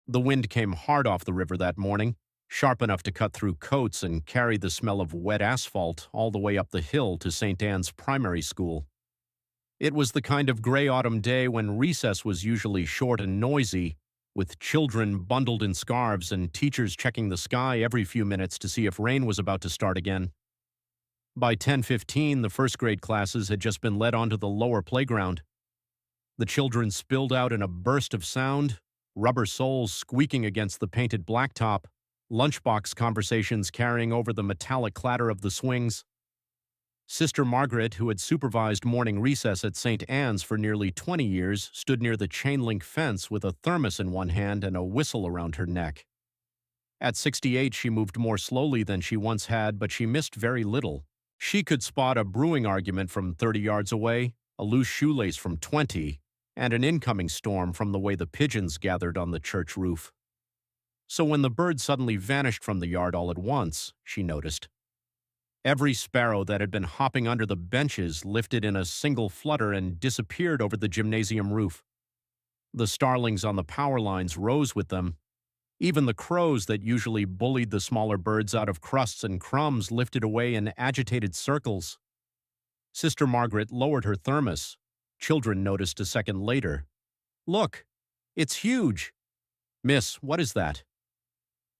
The wind came hard off the river that morning, sharp enough to cut through coats and carry the smell of wet asphalt all the way up the hill to St. Anne's primary school. It was the kind of gray autumn day when recess was usually short and noisy, with children bundled in scarves and teachers checking the sky every few minutes to see if rain was about to start again. By 10:15, the first grade classes had just been led onto the lower playground. The children spilled out in a burst of sound, rubber soles squeaking against the painted blacktop, lunchbox conversations carrying over the metallic clatter of the swings. Sister Margaret, who had supervised morning recess at St. Anne's for nearly 20 years, stood near the chain-link fence with a thermos in one hand and a whistle around her neck. At 68, she moved more slowly than she once had, but she missed very little. She could spot a brewing argument from 30 yards away, a loose shoelace from 20, and an incoming storm from the way the pigeons gathered on the church roof. So when the bird suddenly vanished from the yard all at once, she noticed. Every sparrow that had been hopping under the benches lifted in a single flutter and disappeared over the gymnasium roof. The starlings on the power lines rose with them. Even the crows that usually bullied the smaller birds out of crusts and crumbs lifted away in agitated circles. Sister Margaret lowered her thermos. Children noticed a second later. "Look, it's huge." "Miss, what is that?"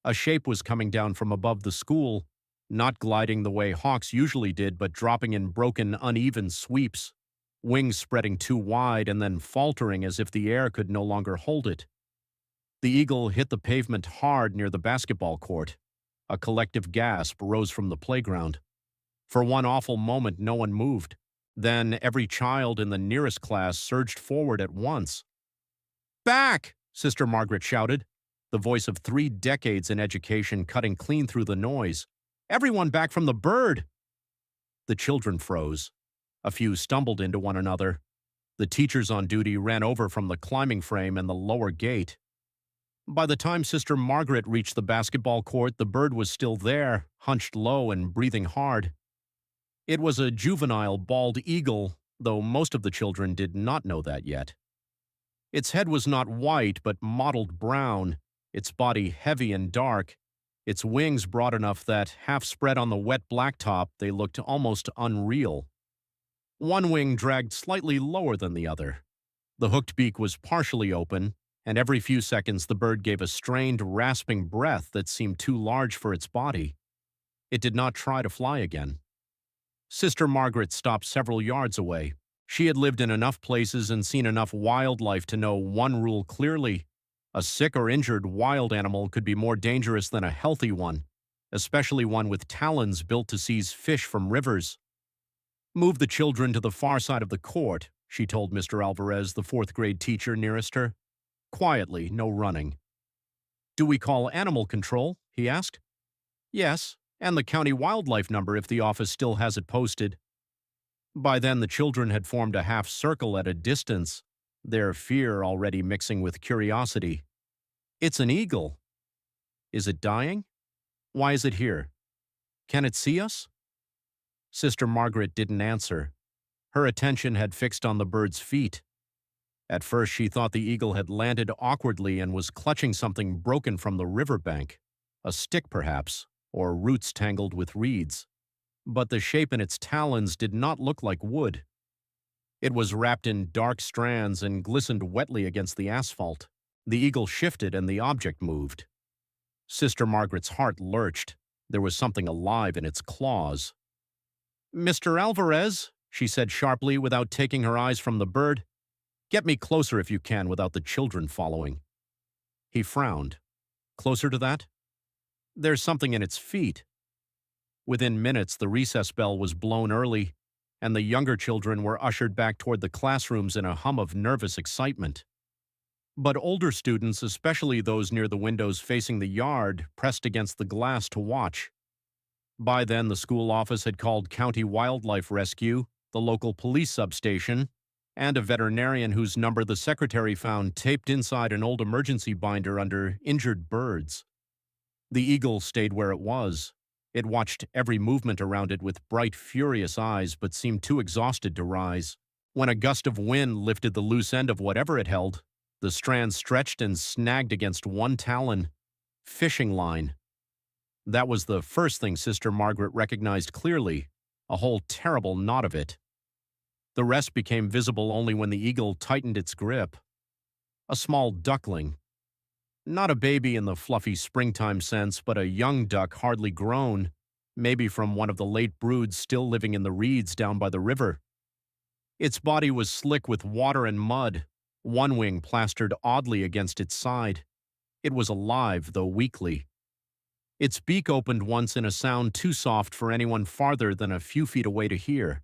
A shape was coming down from above the school, not gliding the way hawks usually did, but dropping in broken, uneven sweeps, wings spreading too wide and then faltering as if the air could no longer hold it. The eagle hit the pavement hard near the basketball court. A collective gasp rose from the playground. For one awful moment, no one moved. Then every child in the nearest class surged forward at once. "Back!" Sister Margaret shouted, the voice of 3 decades in education cutting clean through the noise. "Everyone back from the bird!" The children froze. A few stumbled into one another. The teachers on duty ran over from the climbing frame and the lower gate. By the time Sister Margaret reached the basketball court, the bird was still there, hunched low and breathing hard. It was a juvenile bald eagle, though most of the children did not know that yet. Its head was not white, but mottled brown, its body heavy and dark, its wings broad enough that, half spread on the wet blacktop, they looked almost unreal. One wing dragged slightly lower than the other. The hooked beak was partially open, and every few seconds the bird gave a strained, rasping breath that seemed too large for its body. It did not try to fly again. Sister Margaret stopped several yards away. She had lived in enough places and seen enough wildlife to know one rule clearly. A sick or injured wild animal could be more dangerous than a healthy one, especially one with talons built to seize fish from rivers. "Move the children to the far side of the court," she told Mr. Alvarez, the 4th grade teacher nearest her. "Quietly, no running." "Do we call animal control?" he asked. "Yes, and the county wildlife number if the office still has it posted." By then the children had formed a half circle at a distance, their fear already mixing with curiosity. "It's an eagle." "Is it dying? Why is it here? Can it see us?" Sister Margaret didn't answer. Her attention had fixed on the bird's feet. At first she thought the eagle had landed awkwardly and was clutching something broken from the riverbank, a stick perhaps, or roots tangled with reeds. But the shape in its talons did not look like wood. It was wrapped in dark strands and glistened wetly against the asphalt. The eagle shifted and the object moved. Sister Margaret's heart lurched. There was something alive in its claws. "Mr. Alvarez," she said sharply without taking her eyes from the bird, "get me closer if you can without the children following." He frowned. "Closer to that?" "There's something in its feet." Within minutes, the recess bell was blown early, and the younger children were ushered back toward the classrooms in a hum of nervous excitement. But older students, especially those near the windows facing the yard, pressed against the glass to watch. By then, the school office had called County Wildlife Rescue, the local police substation, and a veterinarian whose number the secretary found taped inside an old emergency binder under injured birds. The eagle stayed where it was. It watched every movement around it with bright, furious eyes, but seemed too exhausted to rise. When a gust of wind lifted the loose end of whatever it held, The strand stretched and snagged against one talon. Fishing line. That was the first thing Sister Margaret recognized clearly, a whole terrible knot of it. The rest became visible only when the eagle tightened its grip. A small duckling. Not a baby in the fluffy springtime sense, but a young duck hardly grown, maybe from one of the late broods still living in the reeds down by the river. Its body was slick with water and mud, one wing plastered oddly against its side. It was alive, though weakly. Its beak opened once in a sound too soft for anyone farther than a few feet away to hear.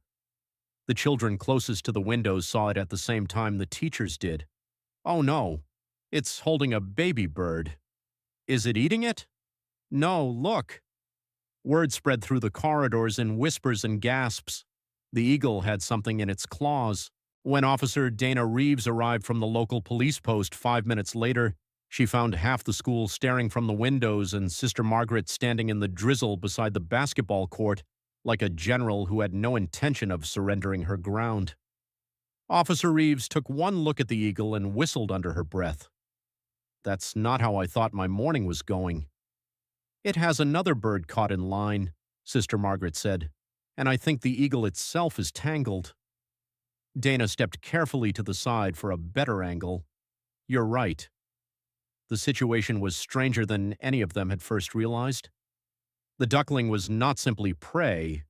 The children closest to the windows saw it at the same time the teachers did. Oh no, it's holding a baby bird. Is it eating it? No, look. Word spread through the corridors in whispers and gasps. The eagle had something in its claws. When Officer Dana Reeves arrived from the local police post 5 minutes later, she found half the school staring from the windows and Sister Margaret standing in the drizzle beside the basketball court like a general who had no intention of surrendering her ground. Officer Reeves took one look at the eagle and whistled under her breath. That's not how I thought my morning was going. It has another bird caught in line, Sister Margaret said, and I think the eagle itself is tangled. Dana stepped carefully to the side for a better angle. You're right. The situation was stranger than any of them had first realized. The duckling was not simply prey.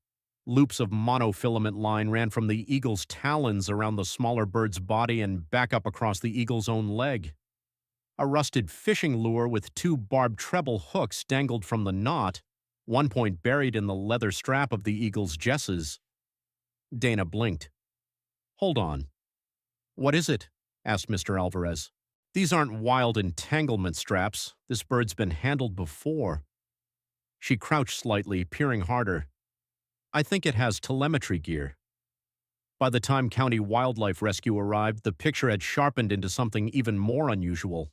Loops of monofilament line ran from the eagle's talons around the smaller bird's body and back up across the eagle's own leg. A rusted fishing lure with 2 barbed treble hooks dangled from the knot, one point buried in the leather strap of the eagle's jesses. Dana blinked. Hold on. What is it? Asked Mr. Alvarez. These aren't wild entanglement straps. This bird's been handled before. She crouched slightly, peering harder. I think it has telemetry gear. By the time County Wildlife Rescue arrived, the picture had sharpened into something even more unusual.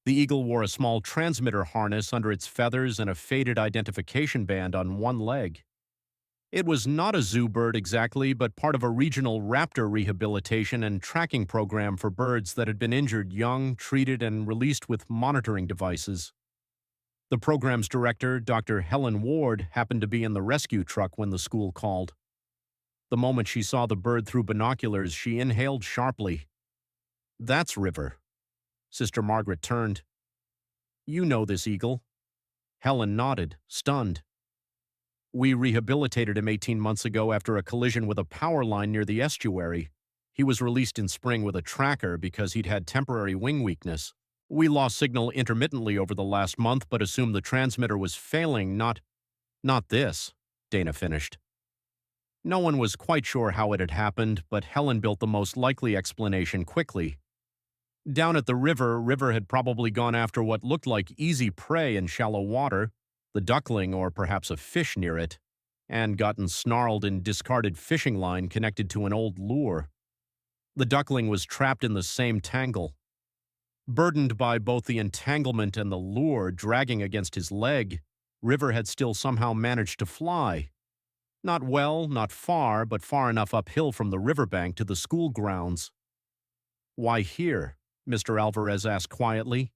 The eagle wore a small transmitter harness under its feathers and a faded identification band on one leg. It was not a zoo bird exactly, but part of a regional raptor rehabilitation and tracking program for birds that had been injured young, treated, and released with monitoring devices. The program's director, Dr. Helen Ward, happened to be in the rescue truck when the school called. The moment she saw the bird through binoculars, she inhaled sharply. That's River. Sister Margaret turned. You know this eagle. Helen nodded, stunned. We rehabilitated him 18 months ago after a collision with a power line near the estuary. He was released in spring with a tracker because he'd had temporary wing weakness. We lost signal intermittently over the last month, but assumed the transmitter was failing, not this, Dana finished. No one was quite sure how it had happened, but Helen built the most likely explanation quickly. Down at the river had probably gone after what looked like easy prey in shallow water, the duckling or perhaps a fish near it, and gotten snarled in discarded fishing line connected to an old lure. The duckling was trapped in the same tangle. Burdened by both the entanglement and the lure dragging against his leg, River had still somehow managed to fly. Not well, not far, but far enough uphill from the riverbank to the school grounds. Why here? Mr. Alvarez asked quietly.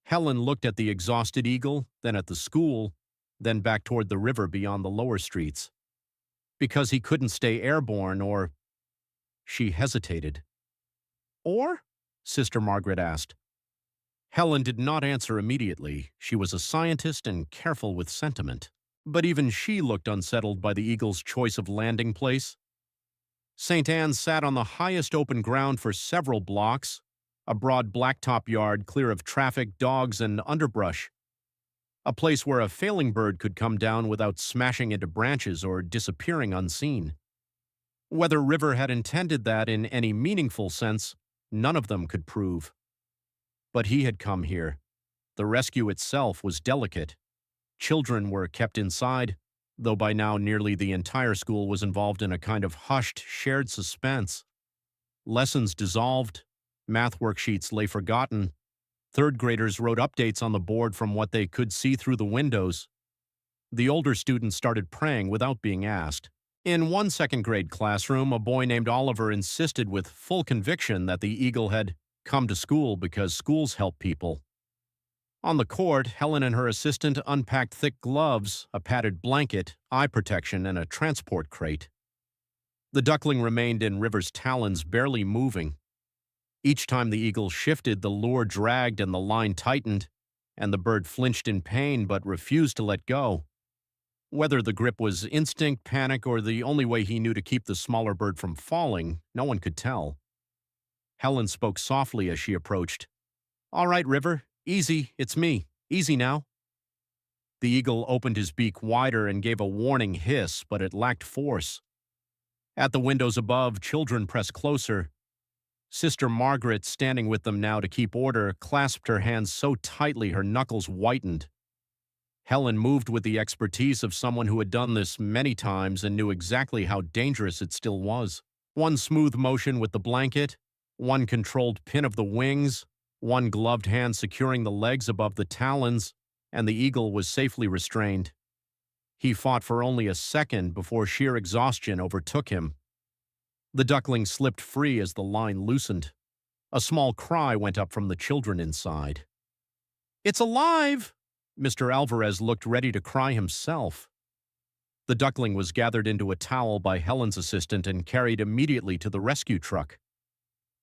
Helen looked at the exhausted eagle, then at the school, then back toward the river beyond the lower streets. Because he couldn't stay airborne or... She hesitated. Or? Sister Margaret asked. Helen did not answer immediately. She was a scientist and careful with sentiment. But even she looked unsettled by the eagle's choice of landing place. St. Anne's sat on the highest open ground for several blocks, a broad blacktop yard clear of traffic, dogs, and underbrush. A place where a failing bird could come down without smashing into branches or disappearing unseen. Whether River had intended that in any meaningful sense, none of them could prove. But he had come here. The rescue itself was delicate. Children were kept inside, though by now nearly the entire school was involved in a kind of hushed, shared suspense. Lessons dissolved, math worksheets lay forgotten. Third graders wrote updates on the board from what they could see through the windows. The older students started praying without being asked. In one second-grade classroom, a boy named Oliver insisted with full conviction that the eagle had come to school because schools help people. On the court, Helen and her assistant unpacked thick gloves, a padded blanket, eye protection, and a transport crate. The duckling remained in River's talons, barely moving. Each time the eagle shifted, the lure dragged and the line tightened, and the bird flinched in pain but refused to let go. Whether the grip was instinct, panic, or the only way he knew to keep the smaller bird from falling, no one could tell. Helen spoke softly as she approached. "All right, River. Easy. It's me. Easy now." The eagle opened his beak wider and gave a warning hiss, but it lacked force. At the windows above, children pressed closer. Sister Margaret, standing with them now to keep order, clasped her hands so tightly her knuckles whitened. Helen moved with the expertise of someone who had done this many times and knew exactly how dangerous it still was. One smooth motion with the blanket, one controlled pin of the wings, one gloved hand securing the legs above the talons, and the eagle was safely restrained. He fought for only a second before sheer exhaustion overtook him. The duckling slipped free as the line loosened. A small cry went up from the children inside. "It's alive!" Mr. Alvarez looked ready to cry himself. The duckling was gathered into a towel by Helen's assistant and carried immediately to the rescue truck.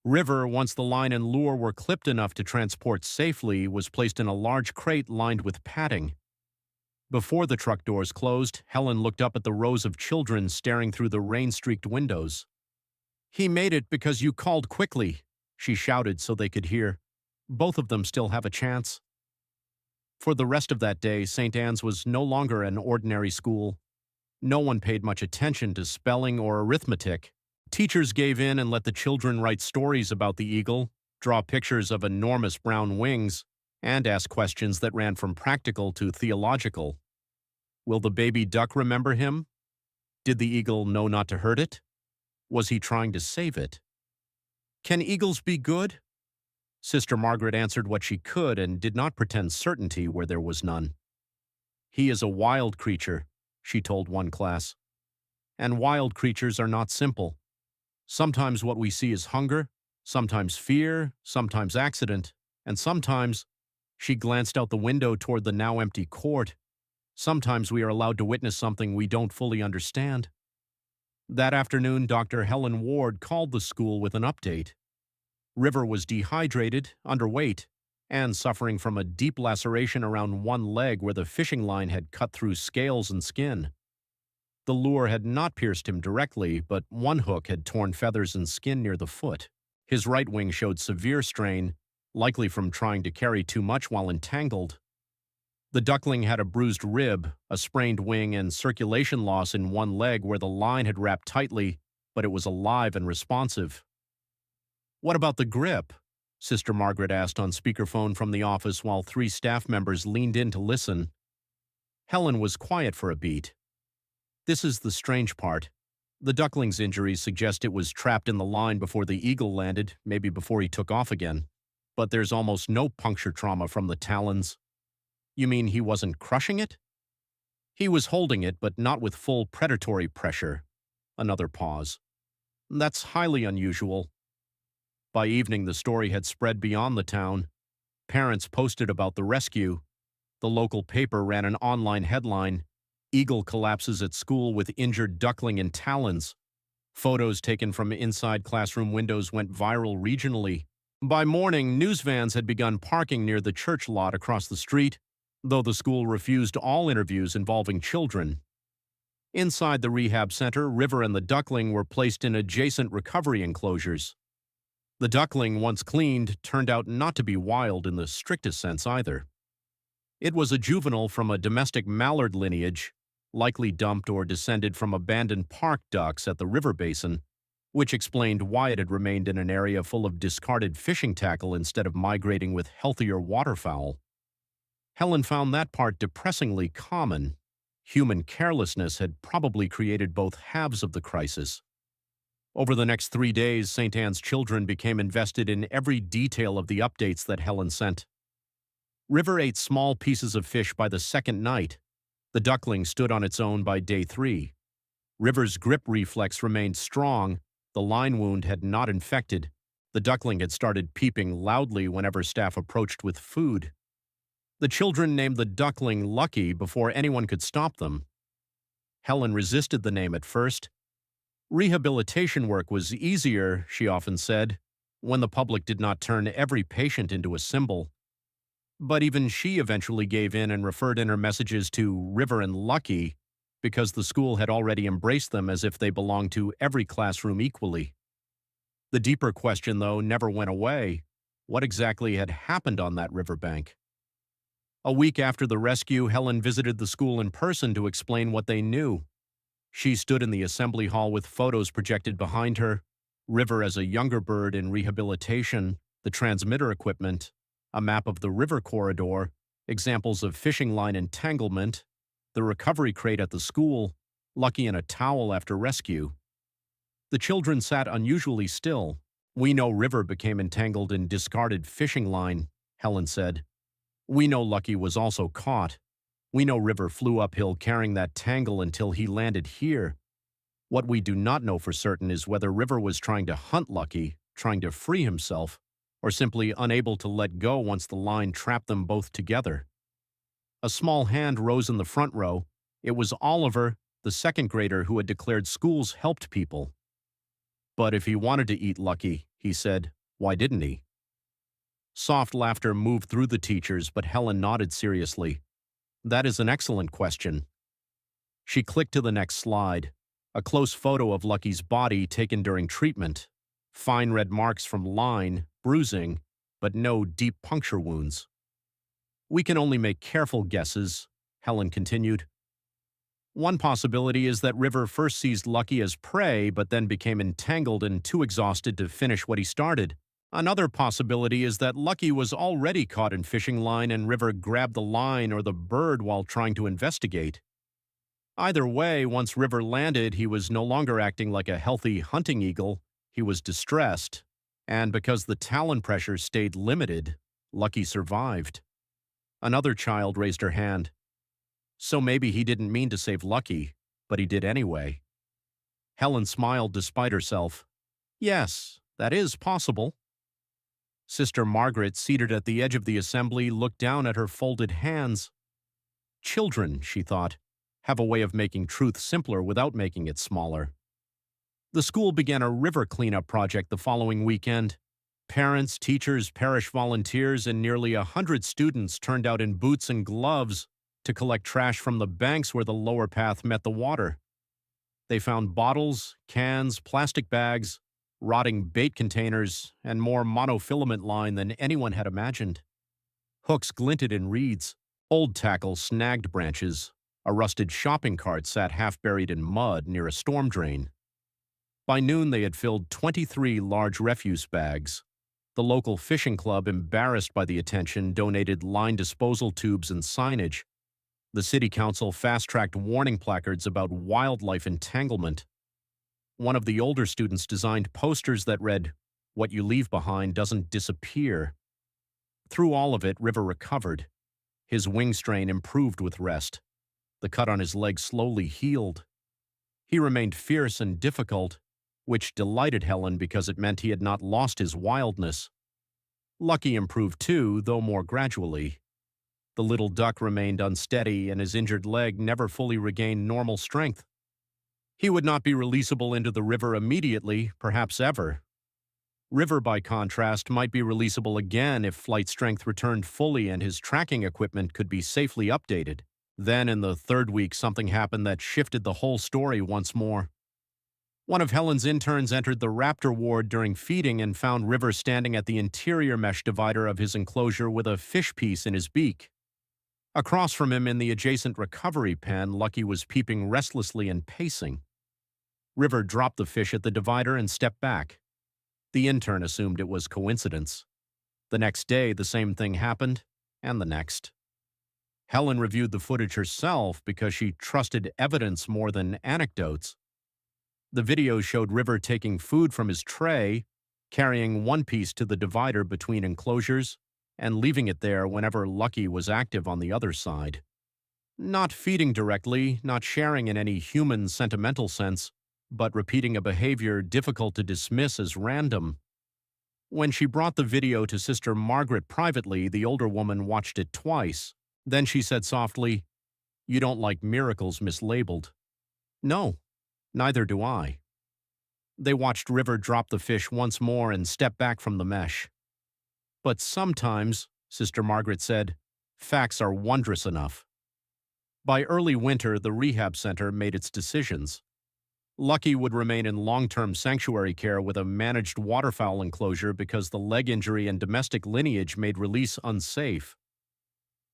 River, once the line and lure were clipped enough to transport safely, was placed in a large crate lined with padding. Before the truck doors closed, Helen looked up at the rows of children staring through the rain-streaked windows. "He made it because you called quickly," she shouted so they could hear. "Both of them still have a chance." For the rest of that day, St. Anne's was no longer an ordinary school. No one paid much attention to spelling or arithmetic. Teachers gave in and let the children write stories about the eagle, draw pictures of enormous brown wings, and ask questions that ran from practical to theological. Will the baby duck remember him? Did the eagle know not to hurt it? Was he trying to save it? Can eagles be good? Sister Margaret answered what she could and did not pretend certainty where there was none. "He is a wild creature," she told one class. "And wild creatures are not simple. Sometimes what we see is hunger, sometimes fear, sometimes accident, and sometimes," she glanced out the window toward the now empty court, "sometimes we are allowed to witness something we don't fully understand." That afternoon, Dr. Helen Ward called the school with an update. River was dehydrated, underweight, and suffering from a deep laceration around one leg where the fishing line had cut through scales and skin. The lure had not pierced him directly, but one hook had torn feathers and skin near the foot. His right wing showed severe strain, likely from trying to carry too much while entangled. The duckling had a bruised rib, a sprained wing, and circulation loss in one leg where the line had wrapped tightly, but it was alive and responsive. "What about the grip?" Sister Margaret asked on speakerphone from the office while 3 staff members leaned in to listen. Helen was quiet for a beat. "This is the strange part. The duckling's injuries suggest it was trapped in the line before the eagle landed, maybe before he took off again. But there's almost no puncture trauma from the talons." "You mean he wasn't crushing it?" "He was holding it, but not with full predatory pressure." Another pause. "That's highly unusual." By evening, the story had spread beyond the town. Parents posted about the rescue. The local paper ran an online headline, "Eagle collapses at school with injured duckling in talons." Photos taken from inside classroom windows went viral regionally. By morning, news vans had begun parking near the church lot across the street, though the school refused all interviews involving children. Inside the rehab center, River and the duckling were placed in adjacent recovery enclosures. The duckling, once cleaned, turned out not to be wild in the strictest sense either. It was a juvenile from a domestic mallard lineage, likely dumped or descended from abandoned park ducks at the river basin, which explained why it had remained in an area full of discarded fishing tackle instead of migrating with healthier waterfowl. Helen found that part depressingly common. Human carelessness had probably created both halves of the crisis. Over the next 3 days, St. Anne's children became invested in every detail of the updates that Helen sent. River ate small pieces of fish by the second night. The duckling stood on its own by day 3. River's grip reflex remained strong. The line wound had not infected. The The duckling had started peeping loudly whenever staff approached with food. The children named the duckling Lucky before anyone could stop them. Helen resisted the name at first. Rehabilitation work was easier, she often said, when the public did not turn every patient into a symbol. But even she eventually gave in and referred in her messages to River and Lucky because the school had already embraced them as if they belonged to every classroom equally. The deeper question, though, never went away. What exactly had happened on that riverbank? A week after the rescue, Helen visited the school in person to explain what they knew. She stood in the assembly hall with photos projected behind her, River as a younger bird in rehabilitation, the transmitter equipment, a map of the river corridor, examples of fishing line entanglement, the recovery crate at the school, Lucky in a towel after rescue. The children sat unusually still. "We know River became entangled in discarded fishing line," Helen said. "We know Lucky was also caught. We know River flew uphill carrying that tangle until he landed here. What we do not know for certain is whether River was trying to hunt Lucky, trying to free himself, or simply unable to let go once the line trapped them both together." A small hand rose in the front row. It was Oliver, the second grader who had declared schools helped people. "But if he wanted to eat Lucky," he said, "why didn't he?" Soft laughter moved through the teachers, but Helen nodded seriously. "That is an excellent question." She clicked to the next slide, a close photo of Lucky's body taken during treatment, fine red marks from line, bruising, but no deep puncture wounds. "We can only make careful guesses," Helen continued. "One possibility is that River first seized Lucky as prey but then became entangled and too exhausted to finish what he started. Another possibility is that Lucky was already caught in fishing line and River grabbed the line or the bird while trying to investigate. Either way, once River landed, he was no longer acting like a healthy hunting eagle. He was distressed, and because the talon pressure stayed limited, Lucky survived." Another child raised her hand. "So maybe he didn't mean to save Lucky, but he did anyway." Helen smiled despite herself. "Yes, that is possible." Sister Margaret, seated at the edge of the assembly, looked down at her folded hands. Children, she thought, have a way of making truth simpler without making it smaller. The school began a river cleanup project the following weekend. Parents, teachers, parish volunteers, and nearly 100 students turned out in boots and gloves to collect trash from the banks where the lower path met the water. They found bottles, cans, plastic bags, rotting bait containers, and more monofilament line than anyone had imagined. Hooks glinted in reeds, old tackle snagged branches, a rusted shopping cart sat half buried in mud near a storm drain. By noon they had filled 23 large refuse bags. The local fishing club, embarrassed by the attention, donated line disposal tubes and signage. The city council fast-tracked warning placards about wildlife entanglement. One of the older students designed posters that read, "What you leave behind doesn't disappear." Through all of it, River recovered. His wing strain improved with rest. The cut on his leg slowly healed. He remained fierce and difficult, which delighted Helen because it meant he had not lost his wildness. Lucky improved too, though more gradually. The little duck remained unsteady and his injured leg never fully regained normal strength. He would not be releasable into the river immediately, perhaps ever. River, by contrast, might be releasable again if flight strength returned fully and his tracking equipment could be safely updated. Then, in the third week, something happened that shifted the whole story once more. One of Helen's interns entered the raptor ward during feeding and found River standing at the interior mesh divider of his enclosure with a fish piece in his beak. Across from him in the adjacent recovery pen, Lucky was peeping restlessly and pacing. River dropped the fish at the divider and stepped back. The intern assumed it was coincidence. The next day, the same thing happened, and the next. Helen reviewed the footage herself because she trusted evidence more than anecdotes. The video showed River taking food from his tray, carrying one piece to the divider between enclosures, and leaving it there whenever Lucky was active on the other side. Not feeding directly, not sharing in any human sentimental sense, but repeating a behavior difficult to dismiss as random. When she brought the video to Sister Margaret privately, the older woman watched it twice. Then she said softly, "You don't like miracles mislabeled." "No, neither do I." They watched River drop the fish once more and step back from the mesh. "But sometimes," Sister Margaret said, "facts are wondrous enough." By early winter, the rehab center made its decisions. Lucky would remain in long-term sanctuary care with a managed waterfowl enclosure because the leg injury and domestic lineage made release unsafe.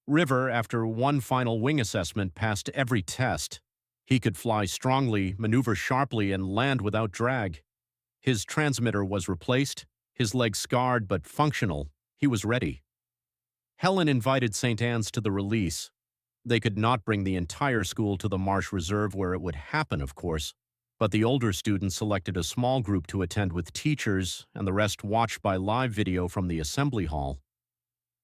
River, after one final wing assessment, passed every test. He could fly strongly, maneuver sharply, and land without drag. His transmitter was replaced, his leg scarred but functional. He was ready. Helen invited St. Anne's to the release. They could not bring the entire school to the Marsh Reserve where it would happen, of course, but the older students selected a small group to attend with teachers, and the rest watched by live video from the assembly hall.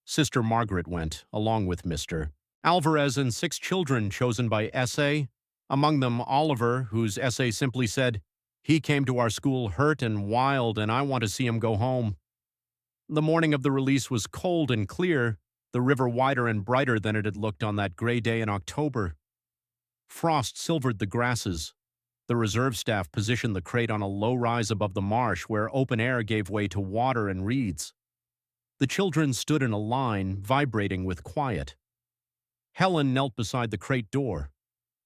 Sister Margaret went, along with Mr. Alvarez and 6 children chosen by essay, among them Oliver, whose essay simply said, "He came to our school hurt and wild, and I want to see him go home." The morning of the release was cold and clear, the river wider and brighter than it had looked on that gray day in October. Frost silvered the grasses. The reserve staff positioned the crate on a low rise above the marsh where open air gave way to water and reeds. The children stood in a line, vibrating with quiet. Helen knelt beside the crate door.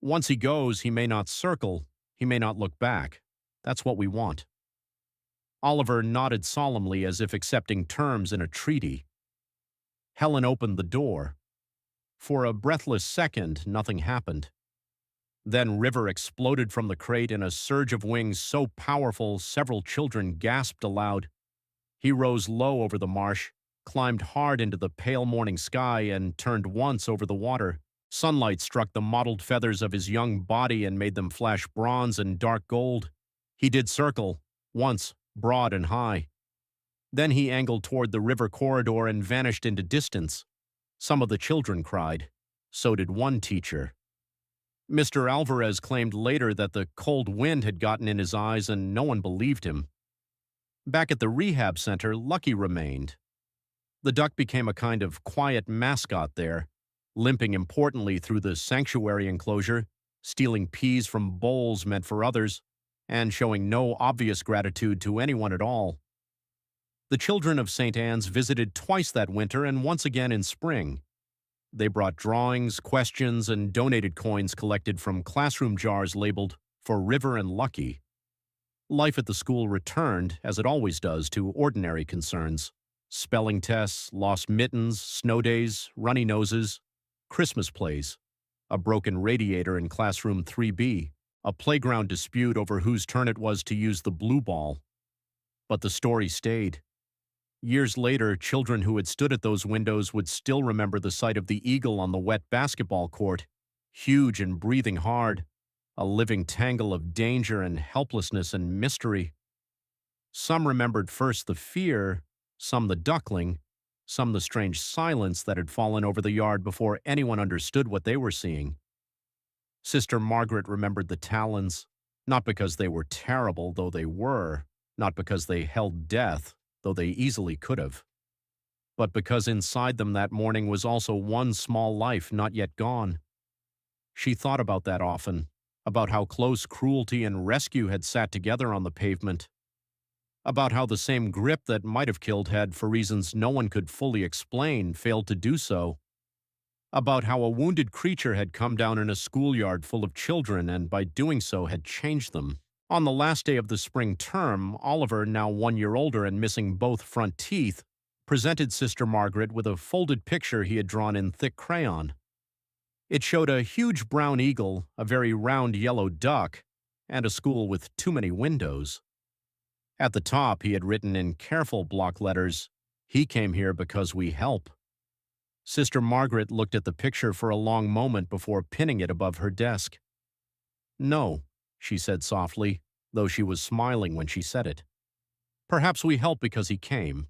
"Once he goes, he may not circle, he may not look back. That's what we want." Oliver nodded solemnly as if accepting terms in a treaty. Helen opened the door. For a breathless second, nothing happened. Then River exploded from the crate in a surge of wings so powerful several children gasped aloud. He rose low over the marsh, climbed hard into the pale morning sky, and turned once over the water. Sunlight struck the mottled feathers of his young body and made them flash bronze and dark gold. He did circle, once, broad and high. Then he angled toward the river corridor and vanished into distance. Some of the children cried. So did one teacher. Mr. Alvarez claimed later that the cold wind had gotten in his eyes and no one believed him. Back at the rehab center, Lucky remained. The duck became a kind of quiet mascot there, limping importantly through the sanctuary enclosure, stealing peas from bowls meant for others, and showing no obvious gratitude to anyone at all. The children of St. Anne's visited twice that winter and once again in spring. They brought drawings, questions, and donated coins collected from classroom jars labeled "For River and Lucky." Life at the school returned, as it always does, to ordinary concerns. Spelling tests, lost mittens, snow days, runny noses, Christmas plays, a broken radiator in classroom 3B, a playground dispute over whose turn it was to use the blue ball. But the story stayed. Years later, children who had stood at those windows would still remember the sight of the eagle on the wet basketball court, huge and breathing hard, a living tangle of danger and helplessness and mystery. Some remembered first the fear, some the duckling, some the strange silence that had fallen over the yard before anyone understood what they were seeing. Sister Margaret remembered the Talons, not because they were terrible, though they were, not because they held death, though they easily could have, but because inside them that morning was also one small life not yet gone. She thought about that often, about how close cruelty and rescue had sat together on the pavement, about how the same grip that might have killed had, for reasons no one could fully explain, failed to do so, about how a wounded creature had come down in a schoolyard full of children and by doing so had changed them. On the last day of the spring term, Oliver, now 1 year older and missing both front teeth, presented Sister Margaret with a folded picture he had drawn in thick crayon. It showed a huge brown eagle, a very round yellow duck, and a school with too many windows. At the top, he had written in careful block letters, "He came here because we help." Sister Margaret looked at the picture for a long moment before pinning it above her desk. "No," she said softly, though she was smiling when she said it. "Perhaps we help because he came.